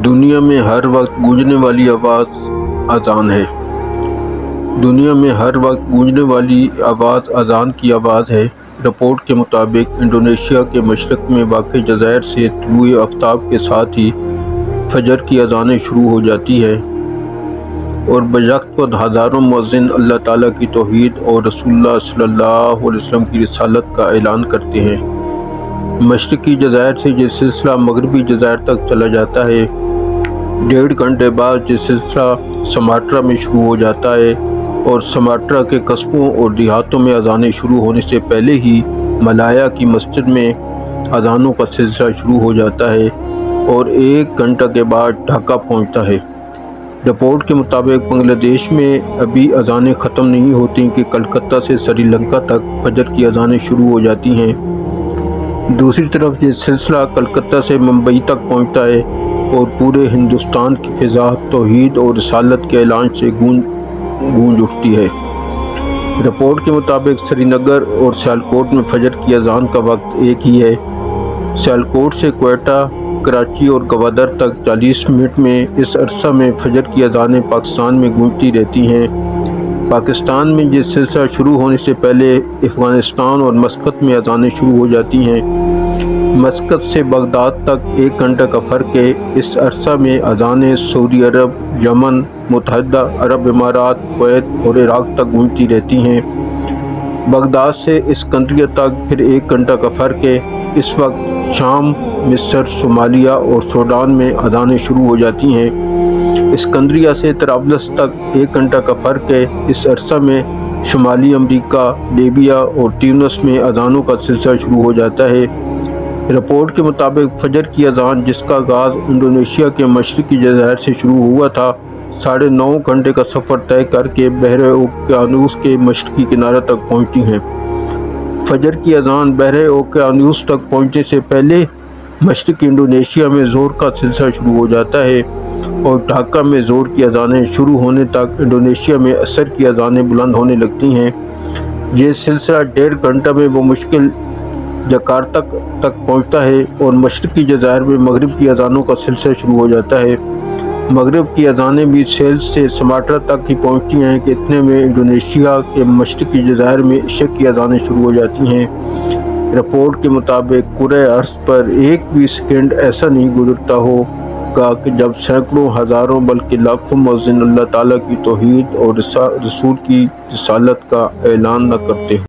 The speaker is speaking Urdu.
دنیا میں ہر وقت گونجنے والی آواز اذان ہے۔ دنیا میں ہر وقت گونجنے والی آواز اذان کی آواز ہے۔ رپورٹ کے مطابق انڈونیشیا کے مشرق میں واقع جزائر سے طلوع آفتاب کے ساتھ ہی فجر کی اذانیں شروع ہو جاتی ہیں اور بیک وقت ہزاروں مؤذن اللہ تعالیٰ کی توحید اور رسول اللہ صلی اللہ علیہ وسلم کی رسالت کا اعلان کرتے ہیں۔ مشرقی جزائر سے یہ سلسلہ مغربی جزائر تک چلا جاتا ہے۔ 1.5 گھنٹے بعد یہ سلسلہ سماٹرا میں شروع ہو جاتا ہے اور سماٹرا کے قصبوں اور دیہاتوں میں اذانیں شروع ہونے سے پہلے ہی ملایا کی مسجد میں اذانوں کا سلسلہ شروع ہو جاتا ہے اور 1 گھنٹہ کے بعد ڈھاکہ پہنچتا ہے۔ رپورٹ کے مطابق بنگلہ دیش میں ابھی اذانیں ختم نہیں ہوتی کہ کلکتہ سے سری لنکا تک فجر کی اذانیں شروع ہو جاتی ہیں۔ دوسری طرف یہ سلسلہ کلکتہ سے ممبئی تک پہنچتا ہے اور پورے ہندوستان کی فضا توحید اور رسالت کے اعلان سے گونج اٹھتی ہے۔ رپورٹ کے مطابق سری نگر اور سیالکوٹ میں فجر کی اذان کا وقت ایک ہی ہے۔ سیالکوٹ سے کوئٹہ، کراچی اور گوادر تک 40 منٹ میں اس عرصہ میں فجر کی اذانیں پاکستان میں گونجتی رہتی ہیں۔ پاکستان میں یہ سلسلہ شروع ہونے سے پہلے افغانستان اور مسقط میں اذانیں شروع ہو جاتی ہیں۔ مسقط سے بغداد تک 1 گھنٹہ کا فرق ہے۔ اس عرصہ میں اذانیں سعودی عرب، یمن، متحدہ عرب امارات، کویت اور عراق تک گونجتی رہتی ہیں۔ بغداد سے اسکندریہ تک پھر 1 گھنٹہ کا فرق ہے۔ اس وقت شام، مصر، صومالیہ اور سوڈان میں اذانیں شروع ہو جاتی ہیں۔ اسکندریہ سے طرابلس تک 1 گھنٹہ کا فرق ہے۔ اس عرصہ میں شمالی امریکہ، لیبیا اور تیونس میں اذانوں کا سلسلہ شروع ہو جاتا ہے۔ رپورٹ کے مطابق فجر کی اذان جس کا آغاز انڈونیشیا کے مشرقی جزائر سے شروع ہوا تھا، 9.5 گھنٹے کا سفر طے کر کے بحر اوقیانوس کے مشرقی کنارے تک پہنچتی ہیں۔ فجر کی اذان بحر اوقیانوس تک پہنچنے سے پہلے مشرقی انڈونیشیا میں زور کا سلسلہ شروع ہو جاتا ہے اور ڈھاکہ میں زور کی اذانیں شروع ہونے تک انڈونیشیا میں عصر کی اذانیں بلند ہونے لگتی ہیں۔ یہ سلسلہ 1.5 گھنٹہ میں بمشکل جکارتہ تک پہنچتا ہے اور مشرقی جزائر میں مغرب کی اذانوں کا سلسلہ شروع ہو جاتا ہے۔ مغرب کی اذانیں بھی سیل سے سماٹرا تک ہی پہنچتی ہیں کہ اتنے میں انڈونیشیا کے مشرقی جزائر میں عشاء کی اذانیں شروع ہو جاتی ہیں۔ رپورٹ کے مطابق کرۂ ارض پر ایک بھی سیکنڈ ایسا نہیں گزرتا ہوگا کہ جب سینکڑوں ہزاروں بلکہ لاکھوں مؤذن اللہ تعالیٰ کی توحید اور رسول کی رسالت کا اعلان نہ کرتے ہوں۔